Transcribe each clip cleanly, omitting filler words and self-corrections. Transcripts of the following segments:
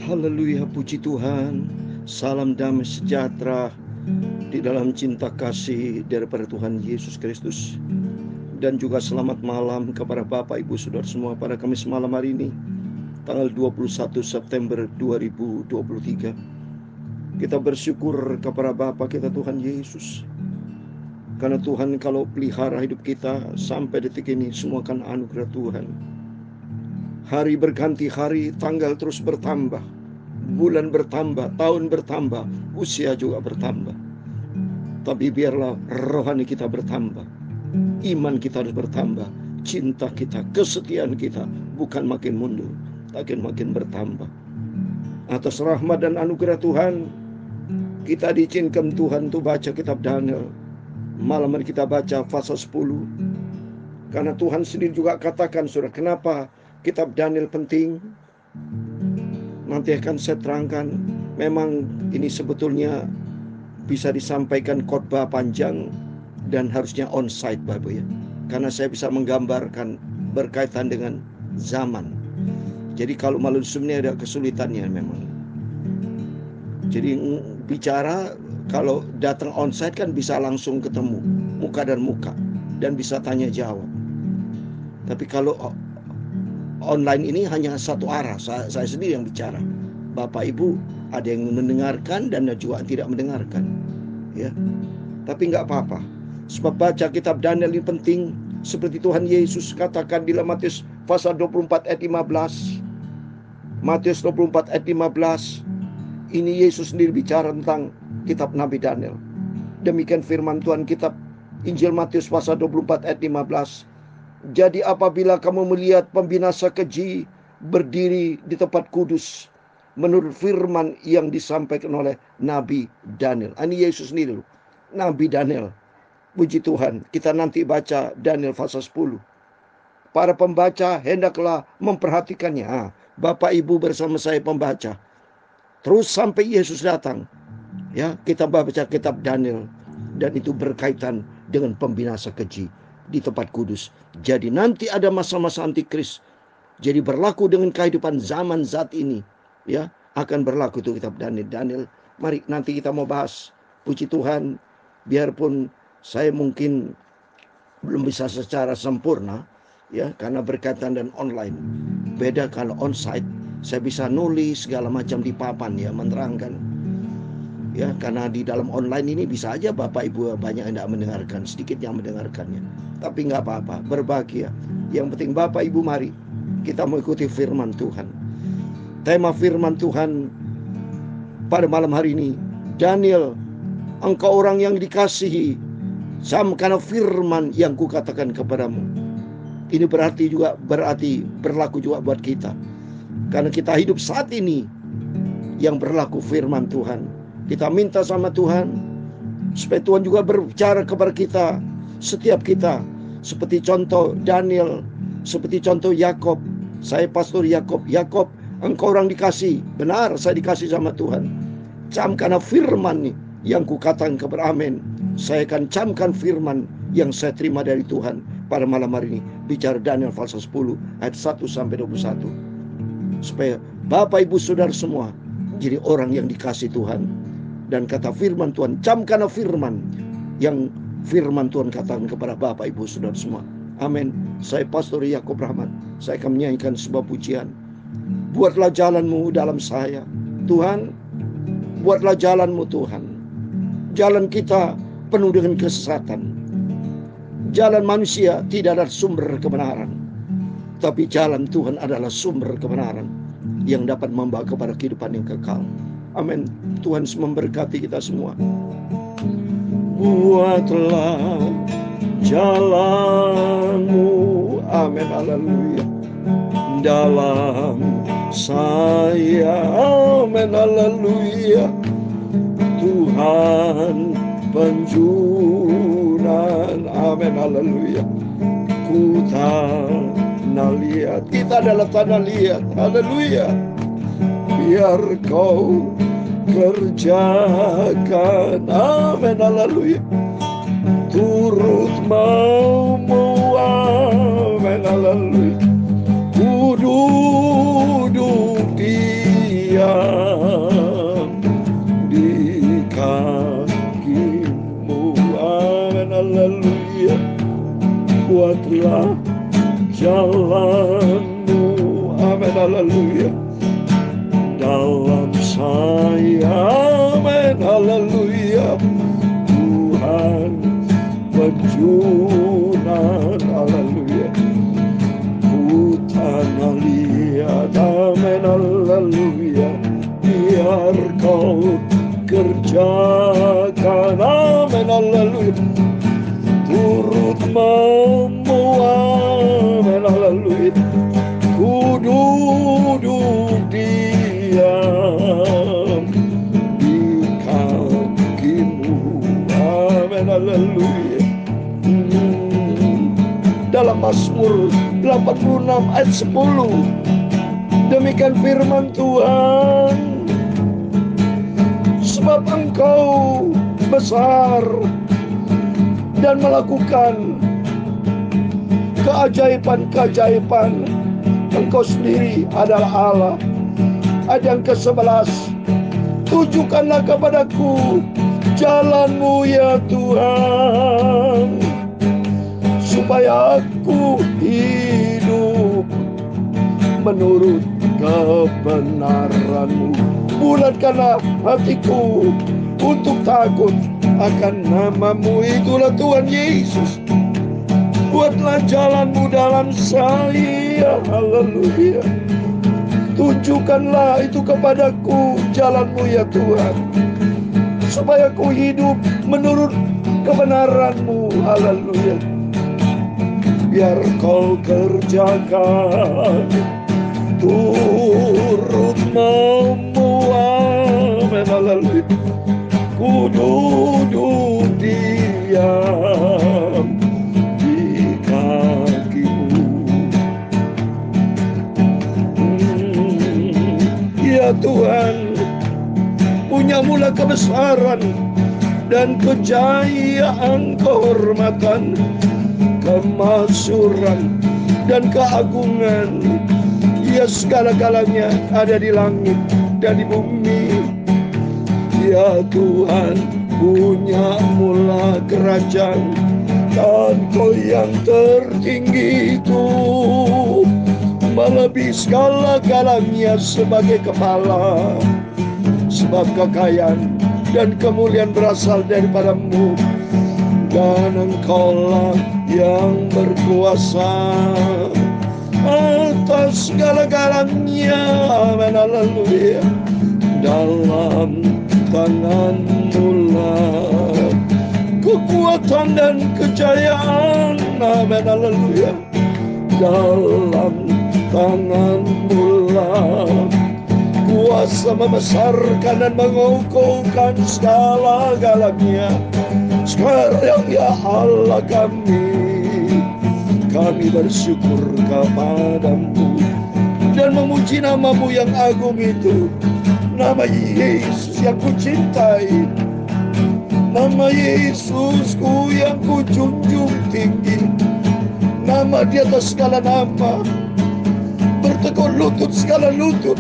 Haleluya, puji Tuhan. Salam damai sejahtera di dalam cinta kasih daripada Tuhan Yesus Kristus. Dan juga selamat malam kepada Bapak Ibu Saudara semua pada Kamis malam hari ini, tanggal 21 September 2023. Kita bersyukur kepada Bapa kita Tuhan Yesus, karena Tuhan kalau pelihara hidup kita sampai detik ini semua kan anugerah Tuhan. Hari berganti hari, tanggal terus bertambah, bulan bertambah, tahun bertambah, usia juga bertambah. Tapi biarlah rohani kita bertambah, iman kita harus bertambah, cinta kita, kesetiaan kita bukan makin mundur, tapi makin bertambah. Atas rahmat dan anugerah Tuhan, kita diizinkan Tuhan untuk baca kitab Daniel. Malam ini kita baca pasal 10. Karena Tuhan sendiri juga katakan, saudara, kenapa kitab Daniel penting? Nanti akan saya terangkan. Memang ini sebetulnya bisa disampaikan khotbah panjang dan harusnya on-site Bapak ya. Karena saya bisa menggambarkan berkaitan dengan zaman. Jadi kalau malu ini ada kesulitannya memang. Jadi bicara kalau datang on-site kan bisa langsung ketemu muka dan muka dan bisa tanya jawab. Tapi kalau online ini hanya satu arah, saya sendiri yang bicara. Bapak Ibu ada yang mendengarkan dan juga tidak mendengarkan, ya. Tapi nggak apa-apa. Sebab baca kitab Daniel ini penting, seperti Tuhan Yesus katakan di Matius pasal 24 ayat 15. Matius 24 ayat 15. Ini Yesus sendiri bicara tentang kitab Nabi Daniel. Demikian firman Tuhan kitab Injil Matius pasal 24 ayat 15. Jadi apabila kamu melihat pembinasa keji berdiri di tempat kudus, menurut firman yang disampaikan oleh Nabi Daniel. Ini Yesus sendiri, Nabi Daniel. Puji Tuhan, kita nanti baca Daniel pasal 10. Para pembaca hendaklah memperhatikannya. Bapak Ibu bersama saya pembaca. Terus sampai Yesus datang. Ya, kita baca kitab Daniel. Dan itu berkaitan dengan pembinasa keji di tempat kudus. Jadi nanti ada masa-masa antikris. Jadi berlaku dengan kehidupan zaman saat ini. Ya, akan berlaku itu kitab Daniel. Mari nanti kita mau bahas. Puji Tuhan, biarpun saya mungkin belum bisa secara sempurna, ya, karena berkaitan dan online. Beda kalau onsite, saya bisa nulis segala macam di papan, ya, menerangkan. Ya, karena di dalam online ini bisa aja Bapak Ibu banyak yang tidak mendengarkan, sedikit yang mendengarkannya. Tapi nggak apa-apa, berbahagia. Yang penting Bapak Ibu mari kita mengikuti firman Tuhan. Tema firman Tuhan pada malam hari ini, Daniel, engkau orang yang dikasihi, sama karena firman yang kukatakan kepadamu. Ini berarti berlaku juga buat kita. Karena kita hidup saat ini yang berlaku firman Tuhan. Kita minta sama Tuhan supaya Tuhan juga berbicara kepada kita, setiap kita. Seperti contoh Daniel, seperti contoh Yakob. Saya pastor Yakob. Yakob, engkau orang dikasih. Benar, saya dikasih sama Tuhan. Camkan firman yang kukatakan kepada amin. Saya akan camkan firman yang saya terima dari Tuhan pada malam hari ini. Bicara Daniel pasal 10 ayat 1 sampai 21. Supaya Bapak Ibu Saudara semua jadi orang yang dikasih Tuhan. Dan kata firman Tuhan, camkanlah firman yang firman Tuhan katakan kepada Bapak Ibu Saudara semua. Amin. Saya Pastor Yakob Rahmat. Saya akan menyanyikan sebuah pujian. Buatlah jalanmu dalam saya, Tuhan. Buatlah jalanmu Tuhan. Jalan kita penuh dengan kesesatan. Jalan manusia tidak ada sumber kebenaran. Tapi jalan Tuhan adalah sumber kebenaran yang dapat membawa kepada kehidupan yang kekal. Amin. Tuhan memberkati kita semua. Buatlah jalanmu, amin, haleluya, dalam saya, amin, haleluya. Tuhan penjunan, amin, haleluya. Ku tanah liat, kita adalah tanah liat, haleluya. Biar kau kerjakan, amin, haleluya, turut maumu, amin, haleluya. Ku duduk di haleluya. Dalam saya, amin, haleluya. Tuhan penjunan, haleluya. Ku tanah liat, amin, haleluya. Biar kau kerjakan, amin, haleluya. Turut memuat, amin, haleluya. Ku duduk diam di kakimu, amin, haleluya. Dalam Mazmur 86 ayat 10, demikian firman Tuhan, sebab Engkau besar dan melakukan keajaiban-keajaiban. Engkau sendiri adalah Allah. Ayat yang ke-11, tunjukkanlah kepadaku jalan-Mu ya Tuhan, supaya aku hidup menurut kebenaran-Mu. Bulatkanlah hatiku untuk takut akan nama-Mu, itulah Tuhan Yesus. Buatlah jalan-Mu dalam saya, haleluya. Tunjukkanlah itu kepadaku jalan-Mu ya Tuhan, supaya ku hidup menurut kebenaran-Mu, haleluya. Biar Kau kerjakan turut memuat, haleluya. Ku duduk diam di kaki-Mu. Ya Tuhan, punya-Mulah kebesaran dan kejayaan, kehormatan, kemasyuran dan keagungan. Ya, segala-galanya ada di langit dan di bumi. Ya Tuhan, punya-Mulah kerajaan, dan Kau yang tertinggi itu melebihi segala-galanya sebagai kepala. Sebab kekayaan dan kemuliaan berasal daripada-Mu, dan Engkau-lah yang berkuasa atas segala-galanya, amin, haleluya. Dalam tangan-Mu-lah kekuatan dan kejayaan, amin, haleluya. Dalam tangan-Mu-lah kuasa membesarkan dan mengukuhkan segala-galanya. Sekarang ya Allah kami bersyukur kepada-Mu dan memuji nama-Mu yang agung itu, nama Yesus yang kucintai, nama Yesusku yang kujunjung tinggi, nama di atas segala nama, bertekuk lutut segala lutut,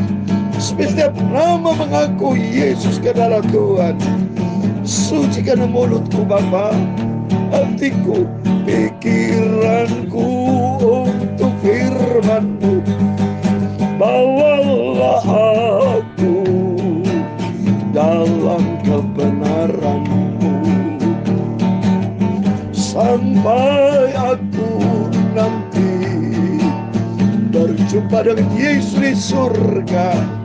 setiap nama mengaku Yesus adalah Tuhan. Sucikan mulutku Bapa, hatiku, pikiranku untuk firman-Mu. Bawalah aku dalam kebenaran-Mu, sampai aku nanti berjumpa dengan Yesus di surga.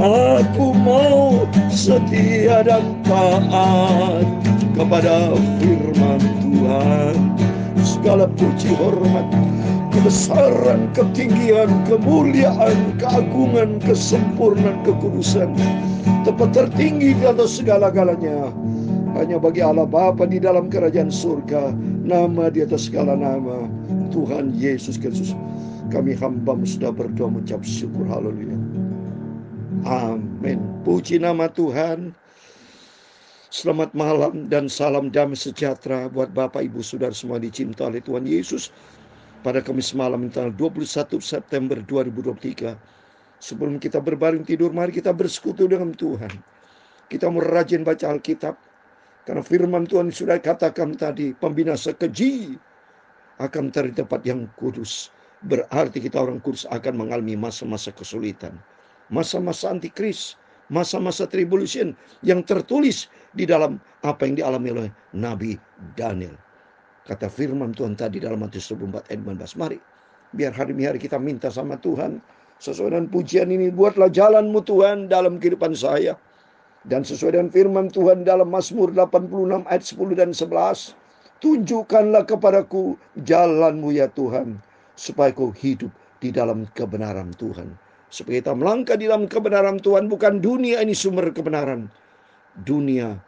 Aku mau setia dan taat kepada firman Tuhan. Segala puji, hormat, kebesaran, ketinggian, kemuliaan, keagungan, kesempurnaan, kekudusan, tempat tertinggi di atas segala-galanya hanya bagi Allah Bapa di dalam kerajaan surga. Nama di atas segala nama, Tuhan Yesus Kristus. Kami hamba-Mu sudah berdoa mengucap syukur, haleluya. Amin. Puji nama Tuhan. Selamat malam dan salam damai sejahtera buat Bapak Ibu Saudara semua dicinta oleh Tuhan Yesus. Pada Kamis malam tanggal 21 September 2023. Sebelum kita berbaring tidur, mari kita bersekutu dengan Tuhan. Kita mau rajin baca Alkitab, karena firman Tuhan sudah katakan tadi, pembinasa keji akan mencari tempat yang kudus. berarti kita orang kudus akan mengalami masa-masa kesulitan, masa-masa antikris, masa-masa tribulation yang tertulis di dalam apa yang dialami oleh Nabi Daniel. Kata firman Tuhan tadi dalam Matius 24 ayat 15. Mari, biar hari-hari kita minta sama Tuhan, sesuai dengan pujian ini, buatlah jalanmu Tuhan dalam kehidupan saya. Dan sesuai dengan firman Tuhan dalam Mazmur 86 ayat 10 dan 11. Tunjukkanlah kepadaku jalanmu ya Tuhan, supaya ku hidup di dalam kebenaran Tuhan. Supaya kita melangkah di dalam kebenaran Tuhan. Bukan dunia ini sumber kebenaran. Dunia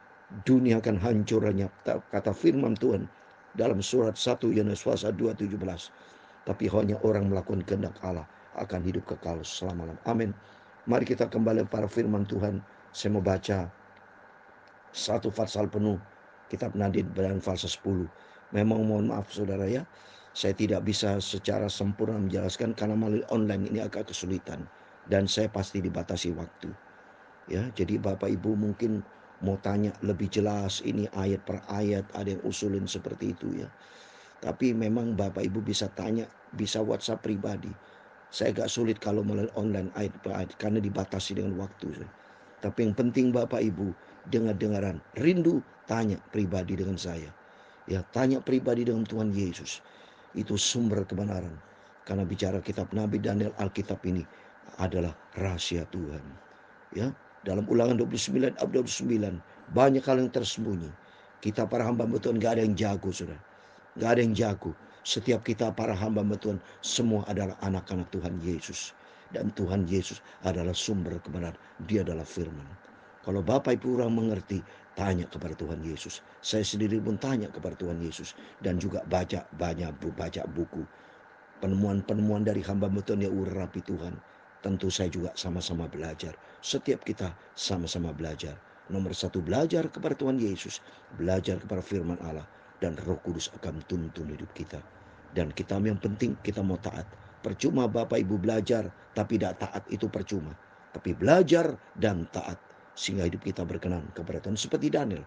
akan hancur hanya kata firman Tuhan dalam surat 1 Yohanes pasal 2:17. Tapi hanya orang melakukan kehendak Allah akan hidup kekal selama-lamanya. Amin. Mari kita kembali pada firman Tuhan. Saya mau baca satu pasal penuh kitab Nadin dan pasal 10. Memang mohon maaf saudara ya, saya tidak bisa secara sempurna menjelaskan karena melalui online ini agak kesulitan dan saya pasti dibatasi waktu. Ya, jadi Bapak Ibu mungkin mau tanya lebih jelas ini ayat per ayat, ada yang usulin seperti itu ya. Tapi memang Bapak Ibu bisa tanya, bisa WhatsApp pribadi. Saya agak sulit kalau melalui online ayat per ayat karena dibatasi dengan waktu. Tapi yang penting Bapak Ibu dengar-dengaran, rindu tanya pribadi dengan saya. Ya, tanya pribadi dengan Tuhan Yesus. Itu sumber kebenaran. Karena bicara kitab Nabi Daniel, Alkitab ini adalah rahasia Tuhan. Ya, dalam Ulangan 29 ayat 29 banyak hal yang tersembunyi. Kita para hamba Tuhan gak ada yang jago, saudara. Gak ada yang jago. Setiap kita para hamba Tuhan semua adalah anak-anak Tuhan Yesus. Dan Tuhan Yesus adalah sumber kebenaran. Dia adalah firman. Kalau Bapak Ibu orang mengerti, tanya kepada Tuhan Yesus. Saya sendiri pun tanya kepada Tuhan Yesus. Dan juga baca buku. Penemuan-penemuan dari hamba Tuhan yang urapi Tuhan. Tentu saya juga sama-sama belajar. Setiap kita sama-sama belajar. Nomor satu, belajar kepada Tuhan Yesus. Belajar kepada firman Allah. Dan Roh Kudus akan tuntun hidup kita. Dan kita yang penting kita mau taat. Percuma Bapak Ibu belajar tapi tidak taat, itu percuma. Tapi belajar dan taat sehingga hidup kita berkenan kepada Tuhan. Seperti Daniel.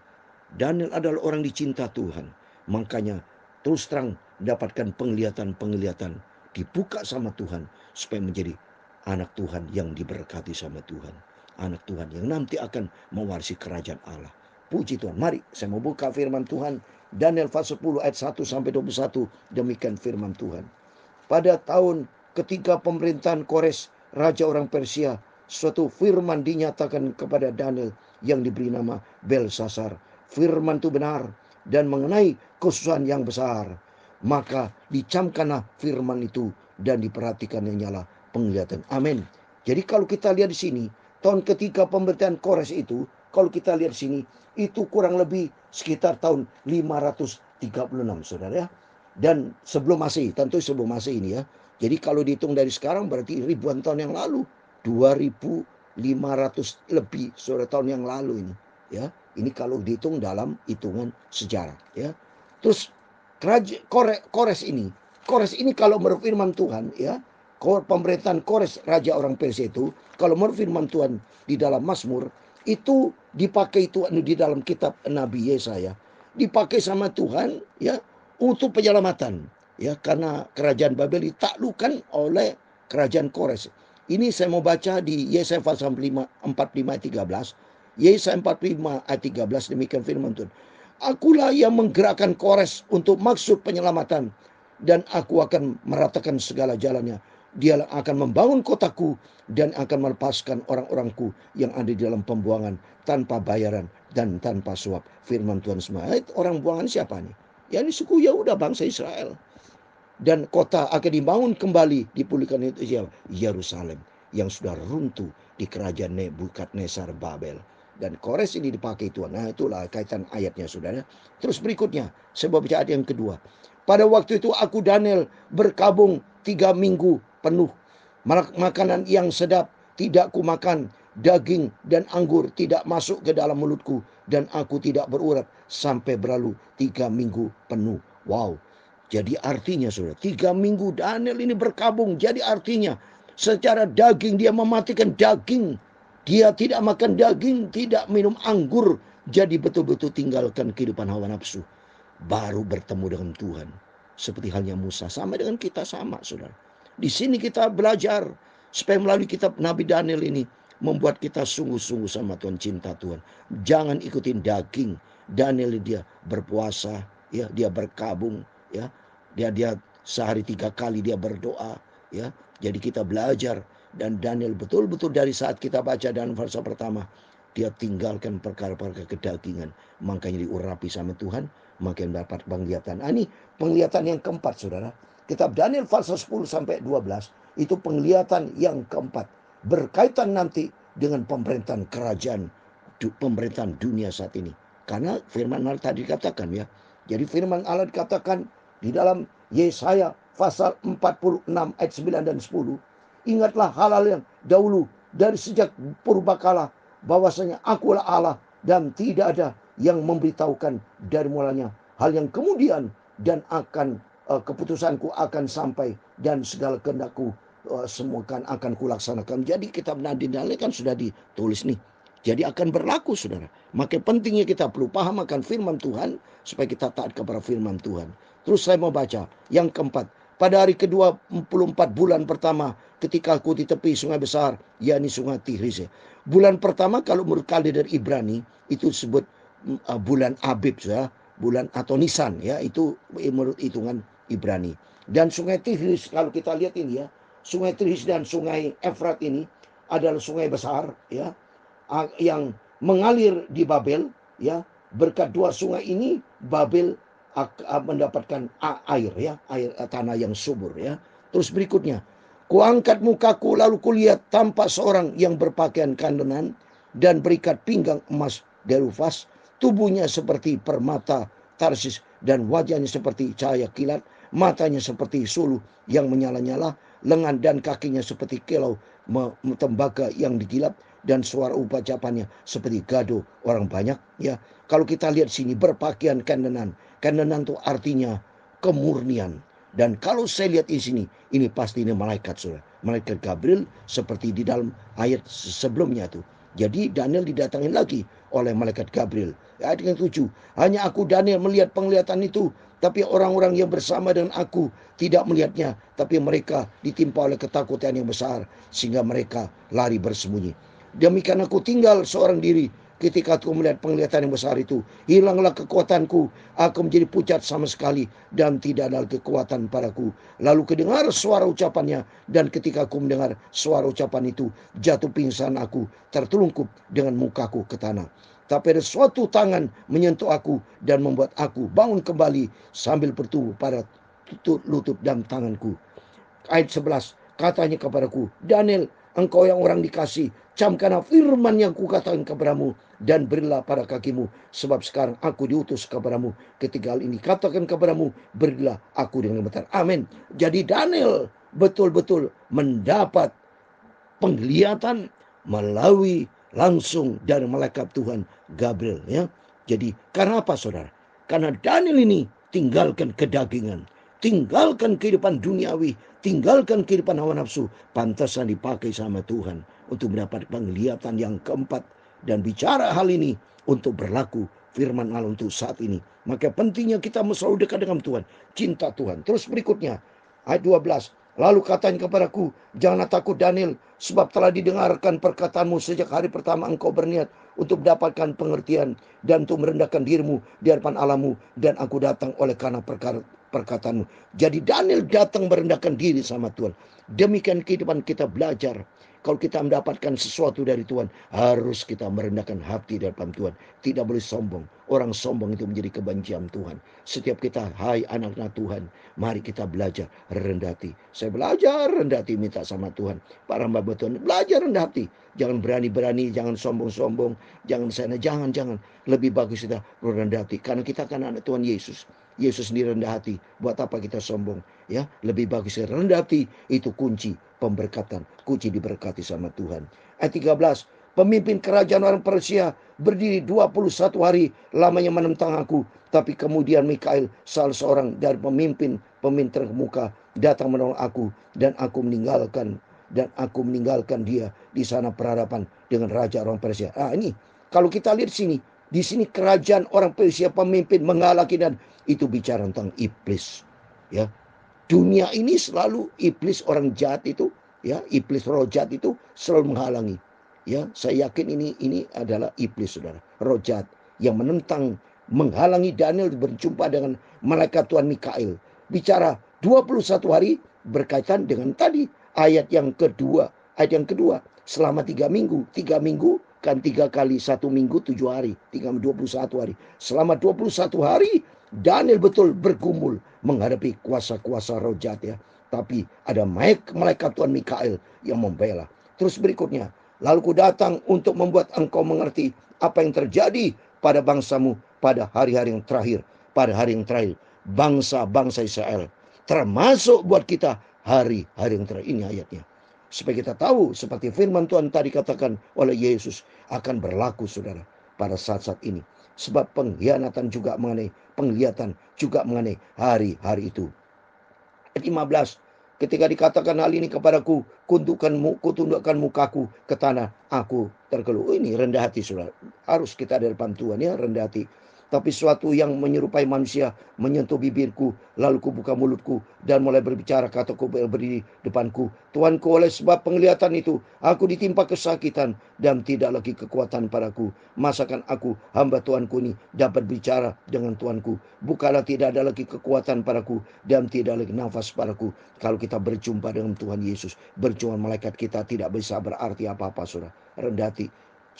Daniel adalah orang dicinta Tuhan. Makanya terus terang mendapatkan penglihatan-penglihatan. Dibuka sama Tuhan supaya menjadi anak Tuhan yang diberkati sama Tuhan. Anak Tuhan yang nanti akan mewarisi kerajaan Allah. Puji Tuhan. Mari saya mau buka firman Tuhan. Daniel pasal 10 ayat 1 sampai 21. Demikian firman Tuhan. Pada tahun ketiga pemerintahan Kores, raja orang Persia, suatu firman dinyatakan kepada Daniel yang diberi nama Belsasar. Firman itu benar dan mengenai kesusahan yang besar. Maka dicamkanlah firman itu dan diperhatikannya nyala penglihatan. Amin. Jadi kalau kita lihat di sini, tahun ketiga pemerintahan Kores itu, kalau kita lihat di sini, itu kurang lebih sekitar tahun 536, saudara ya. Dan sebelum Masehi, tentu sebelum Masehi ini ya. Jadi kalau dihitung dari sekarang berarti ribuan tahun yang lalu. 2500 lebih saudara tahun yang lalu ini. Ya, ini kalau dihitung dalam hitungan sejarah ya. Terus Kores ini kalau menurut firman Tuhan ya, pemerintahan Kores raja orang Persia itu, kalau menurut firman Tuhan di dalam Mazmur itu dipakai itu di dalam kitab Nabi Yesaya, dipakai sama Tuhan ya untuk penyelamatan ya, karena kerajaan Babel ditaklukkan oleh kerajaan Kores. Ini saya mau baca di Yesaya pasal 45 ayat 13. Yesaya 45 ayat 13 demikian firman Tuhan. Akulah yang menggerakkan Kores untuk maksud penyelamatan, dan aku akan meratakan segala jalannya. Dia akan membangun kotaku dan akan melepaskan orang-orangku yang ada di dalam pembuangan tanpa bayaran dan tanpa suap. Firman Tuhan semua. Orang buangan siapa nih? Ya ini suku Yehuda, bangsa Israel. Dan kota akan dibangun kembali, dipulihkan itu siapa? Yerusalem yang sudah runtuh di kerajaan Nebukadnezar Babel. Dan Kores ini dipakai Tuhan. Nah itulah kaitan ayatnya saudara. Terus berikutnya, sebab baca ayat yang kedua. Pada waktu itu aku Daniel berkabung 3 minggu penuh. Makanan yang sedap tidak kumakan, daging dan anggur tidak masuk ke dalam mulutku, dan aku tidak berurat sampai berlalu 3 minggu penuh. Wow. Jadi artinya saudara, 3 minggu Daniel ini berkabung. Jadi artinya secara daging dia mematikan daging. Dia tidak makan daging, tidak minum anggur. Jadi betul-betul tinggalkan kehidupan hawa nafsu. Baru bertemu dengan Tuhan. Seperti halnya Musa, sama dengan kita sama saudara. Di sini kita belajar supaya melalui kitab Nabi Daniel ini membuat kita sungguh-sungguh sama Tuhan, cinta Tuhan. Jangan ikutin daging. Daniel dia berpuasa, ya, dia berkabung, ya. Dia sehari 3 kali dia berdoa, ya. Jadi kita belajar, dan Daniel betul-betul dari saat kita baca dan verse pertama, dia tinggalkan perkara-perkara kedagingan, makanya diurapi sama Tuhan, makin dapat penglihatan. Ini penglihatan yang keempat, saudara. Kitab Daniel pasal 10 sampai 12 itu penglihatan yang keempat, berkaitan nanti dengan pemerintahan kerajaan, pemerintahan dunia saat ini. Karena firman Allah tadi dikatakan, ya. Jadi firman Allah dikatakan di dalam Yesaya pasal 46 ayat 9 dan 10. Ingatlah hal-hal yang dahulu dari sejak purbakala, bahwasanya akulah Allah dan tidak ada yang memberitahukan dari mulanya hal yang kemudian, dan akan keputusanku akan sampai, dan segala kehendakku semua akan kulaksanakan. Jadi kitab Nabi Daniel kan sudah ditulis nih. Jadi akan berlaku, saudara. Maka pentingnya kita perlu paham akan firman Tuhan supaya kita taat kepada firman Tuhan. Terus saya mau baca yang keempat. Pada hari ke-24 bulan pertama, ketika aku di tepi sungai besar, yakni sungai Tigris. Bulan pertama kalau menurut kalender Ibrani itu disebut bulan Abib, ya, bulan atau Nisan, ya, itu menurut hitungan Ibrani. Dan sungai Tigris kalau kita lihat ini, ya, sungai Tigris dan sungai Efrat ini adalah sungai besar, ya, yang mengalir di Babel, ya. Berkat dua sungai ini Babel mendapatkan air, ya, air tanah yang subur, ya. Terus berikutnya, kuangkat mukaku lalu kulihat tampak seorang yang berpakaian kandenan dan berikat pinggang emas dari Ufas, tubuhnya seperti permata Tarsis dan wajahnya seperti cahaya kilat, matanya seperti suluh yang menyala-nyala, lengan dan kakinya seperti kilau tembaga yang digilap, dan suara ucapannya seperti gado orang banyak, ya. Kalau kita lihat sini berpakaian kandenan, kandenan itu artinya kemurnian. Dan kalau saya lihat di sini, ini pasti ini malaikat, saudara. Malaikat Gabriel seperti di dalam ayat sebelumnya itu. Jadi Daniel didatangin lagi oleh malaikat Gabriel. Ayat yang 7. Hanya aku Daniel melihat penglihatan itu, tapi orang-orang yang bersama dengan aku tidak melihatnya, tapi mereka ditimpa oleh ketakutan yang besar sehingga mereka lari bersembunyi. Demikian aku tinggal seorang diri ketika aku melihat penglihatan yang besar itu. Hilanglah kekuatanku, aku menjadi pucat sama sekali, dan tidak ada kekuatan padaku. Lalu kedengar suara ucapannya, dan ketika aku mendengar suara ucapan itu, jatuh pingsan aku, tertelungkup dengan mukaku ke tanah. Tapi ada suatu tangan menyentuh aku dan membuat aku bangun kembali sambil bertumbuh pada lutut dan tanganku. Ayat 11, katanya kepadaku, Daniel, engkau yang orang dikasih, camkanlah firman yang kukatakan kepadamu, dan berilah pada kakimu, sebab sekarang aku diutus kepadamu. Ketika hal ini katakan kepadamu, berilah aku dengan gemetar. Amin. Jadi Daniel betul-betul mendapat penglihatan melalui langsung dari malaikat Tuhan Gabriel, ya. Jadi karena apa, saudara? Karena Daniel ini tinggalkan kedagingan, tinggalkan kehidupan duniawi, tinggalkan kehidupan hawa nafsu, pantasan dipakai sama Tuhan untuk mendapat penglihatan yang keempat, dan bicara hal ini untuk berlaku firman Allah untuk saat ini. Maka pentingnya kita selalu dekat dengan Tuhan, cinta Tuhan. Terus berikutnya ayat 12. Lalu katanya kepadaku, janganlah takut Daniel, sebab telah didengarkan perkataanmu sejak hari pertama engkau berniat untuk mendapatkan pengertian dan untuk merendahkan dirimu di hadapan Allahmu, dan aku datang oleh karena perkataanmu. Jadi Daniel datang merendahkan diri sama Tuhan. Demikian kehidupan kita belajar. Kalau kita mendapatkan sesuatu dari Tuhan, harus kita merendahkan hati di hadapan Tuhan. Tidak boleh sombong. Orang sombong itu menjadi kebencian Tuhan. Setiap kita, hai anak-anak Tuhan, mari kita belajar rendah hati. Saya belajar rendah hati, minta sama Tuhan. Para hamba Tuhan, belajar rendah hati. Jangan berani-berani, jangan sombong-sombong, jangan sana, jangan. Lebih bagus kita rendah hati. Karena kita kan anak Tuhan Yesus. Yesus sendiri rendah hati. Buat apa kita sombong? Ya, lebih bagus rendah hati. Itu kunci pemberkatan, kunci diberkati sama Tuhan. Ayat 13. Pemimpin kerajaan orang Persia berdiri 21 hari lamanya menentang aku. Tapi kemudian Mikail, salah seorang dari pemimpin terkemuka, datang menolong aku, dan aku meninggalkan dia di sana berhadapan dengan raja orang Persia. Ini kalau kita lihat di sini kerajaan orang Persia, pemimpin mengalahkan, dan itu bicara tentang iblis, ya. Dunia ini selalu iblis orang jahat itu, ya, iblis roh jahat itu selalu menghalangi. Ya, saya yakin ini adalah iblis, saudara, roh jahat yang menentang, menghalangi Daniel berjumpa dengan malaikat Tuhan Mikail. Bicara 21 hari berkaitan dengan tadi ayat yang kedua. Ayat yang kedua, selama 3 minggu. 3 minggu kan 3 kali 1 minggu 7 hari. 21 hari. Selama 21 hari Daniel betul bergumul menghadapi kuasa-kuasa roh jahat, ya. Tapi ada malaikat Tuhan Mikail yang membela. Terus berikutnya, lalu ku datang untuk membuat engkau mengerti apa yang terjadi pada bangsamu pada hari-hari yang terakhir. Pada hari yang terakhir, bangsa-bangsa Israel. Termasuk buat kita hari-hari yang terakhir. Ini ayatnya. Supaya kita tahu seperti firman Tuhan tadi katakan oleh Yesus akan berlaku, saudara, pada saat-saat ini. Sebab pengkhianatan juga mengenai penglihatan, juga mengenai hari-hari itu. Ayat 15. Ketika dikatakan hal ini kepadaku, kutundukkan mukaku ke tanah, aku terkeluh. Ini rendah hati, saudara. Harus kita di depan Tuhan, ya, rendah hati. Tapi suatu yang menyerupai manusia menyentuh bibirku, lalu kubuka mulutku dan mulai berbicara, kataku berdiri depanku. Tuanku, oleh sebab penglihatan itu aku ditimpa kesakitan dan tidak lagi kekuatan padaku. Masakan aku hamba Tuanku ini dapat bicara dengan Tuanku? Bukalah tidak ada lagi kekuatan padaku dan tidak lagi nafas padaku. Kalau kita berjumpa dengan Tuhan Yesus, berjumpa malaikat, kita tidak bisa berarti apa-apa, saudara. Rendah hati.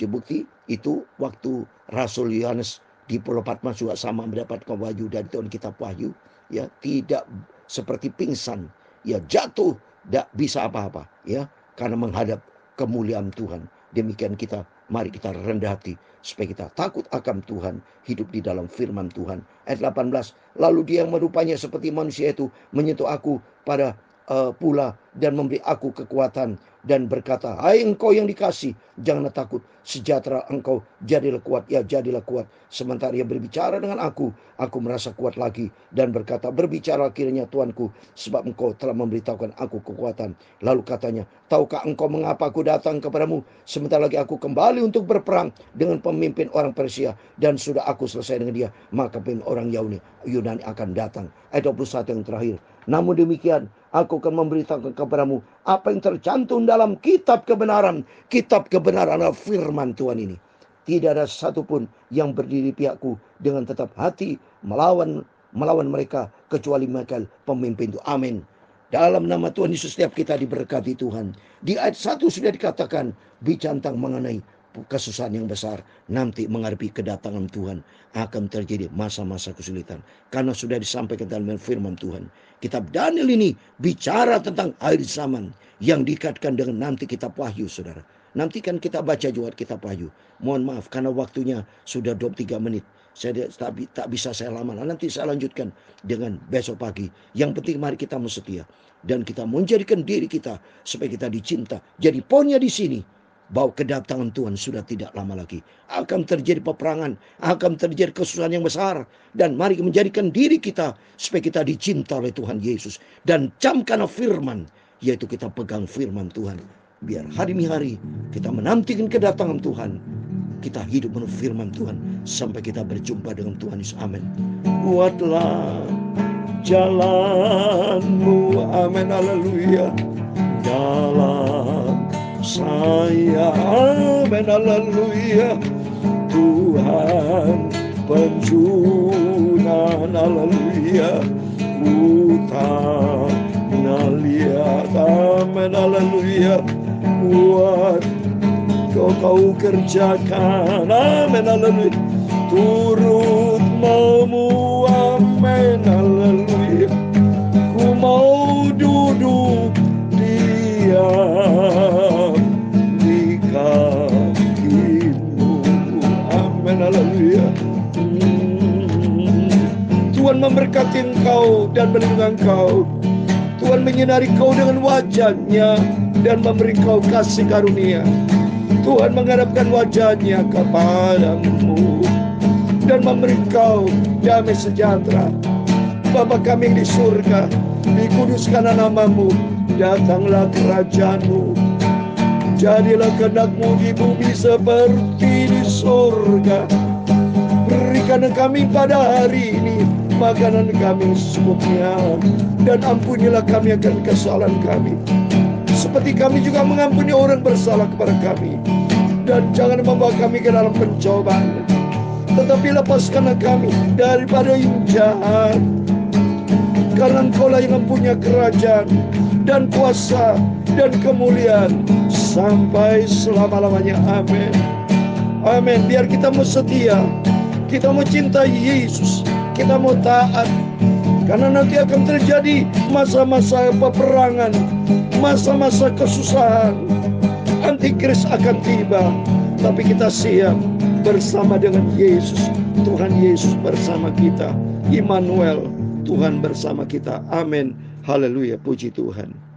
Bukti itu waktu Rasul Yohanes di Pulau Patmos juga sama mendapatkan wahyu dari Tuhan kita, wahyu, ya, tidak seperti pingsan, ya, jatuh, tidak bisa apa-apa, ya, karena menghadap kemuliaan Tuhan. Demikian kita, mari kita rendah hati supaya kita takut akan Tuhan, hidup di dalam firman Tuhan. Ayat 18, lalu dia yang merupanya seperti manusia itu menyentuh aku pada pula dan memberi aku kekuatan dan berkata, hai engkau yang dikasih, janganlah takut, sejahtera engkau, jadilah kuat, ya jadilah kuat. Sementara ia berbicara dengan aku merasa kuat lagi dan berkata, berbicara kiranya Tuanku, sebab engkau telah memberitahukan aku kekuatan. Lalu katanya, tahukah engkau mengapa aku datang kepadamu sementara lagi aku kembali untuk berperang dengan pemimpin orang Persia, dan sudah aku selesai dengan dia, maka pemimpin orang Yunani akan datang. Ayat 21 yang terakhir, namun demikian aku akan memberitahukan kepadamu apa yang tercantum dalam kitab kebenaran. Kitab kebenaran adalah firman Tuhan ini. Tidak ada satupun yang berdiri pihakku dengan tetap hati melawan mereka kecuali Mikail pemimpin itu. Amin. Dalam nama Tuhan Yesus setiap kita diberkati Tuhan. Di ayat 1 sudah dikatakan bicara mengenai kesusahan yang besar. Nanti menghadapi kedatangan Tuhan akan terjadi masa-masa kesulitan. Karena sudah disampaikan dalam firman Tuhan. Kitab Daniel ini bicara tentang akhir zaman yang dikaitkan dengan nanti kitab Wahyu, saudara. Nanti kan kita baca juga kitab Wahyu. Mohon maaf karena waktunya sudah 23 menit. Saya tak bisa saya lama. Nanti saya lanjutkan dengan besok pagi. Yang penting mari kita setia dan kita menjadikan diri kita supaya kita dicinta. Jadi poinnya di sini bahwa kedatangan Tuhan sudah tidak lama lagi. Akan terjadi peperangan, akan terjadi kesusahan yang besar. Dan mari menjadikan diri kita supaya kita dicinta oleh Tuhan Yesus. Dan camkan firman, yaitu kita pegang firman Tuhan. Biar hari demi hari kita menantikan kedatangan Tuhan. Kita hidup menurut firman Tuhan sampai kita berjumpa dengan Tuhan Yesus. Amin. Buatlah jalanmu, amin, haleluya, dalam saya, amin, haleluya. Tuhan penjunan, haleluya. Utana lihat, amin, haleluya. Buat kau kerjakan, amin, haleluya. Turut mau, amin, haleluya. Ku mau duduk diam di kakimu, amin, haleluya. Tuhan memberkati engkau dan melindungi engkau. Tuhan menyinari kau dengan wajah-Nya dan memberi kau kasih karunia. Tuhan menghadapkan wajah-Nya kepadamu dan memberi kau damai sejahtera. Bapa kami yang di surga, dikuduskanlah namamu, datanglah kerajaan-Mu, jadilah kehendak-Mu di bumi seperti di surga. Berikan kami pada hari ini makanan kami secukupnya, dan ampunilah kami akan kesalahan kami, seperti kami juga mengampuni orang bersalah kepada kami. Dan jangan membawa kami ke dalam pencobaan, tetapi lepaskanlah kami daripada yang jahat. Karena Engkaulah yang mempunyai kerajaan dan kuasa dan kemuliaan sampai selama-lamanya. Amin. Amin. Biar kita mau setia, kita mau cintai Yesus, kita mau taat. Karena nanti akan terjadi masa-masa peperangan, masa-masa kesusahan. Antikris akan tiba, tapi kita siap bersama dengan Yesus. Tuhan Yesus bersama kita. Immanuel, Tuhan bersama kita. Amin. Haleluya. Puji Tuhan.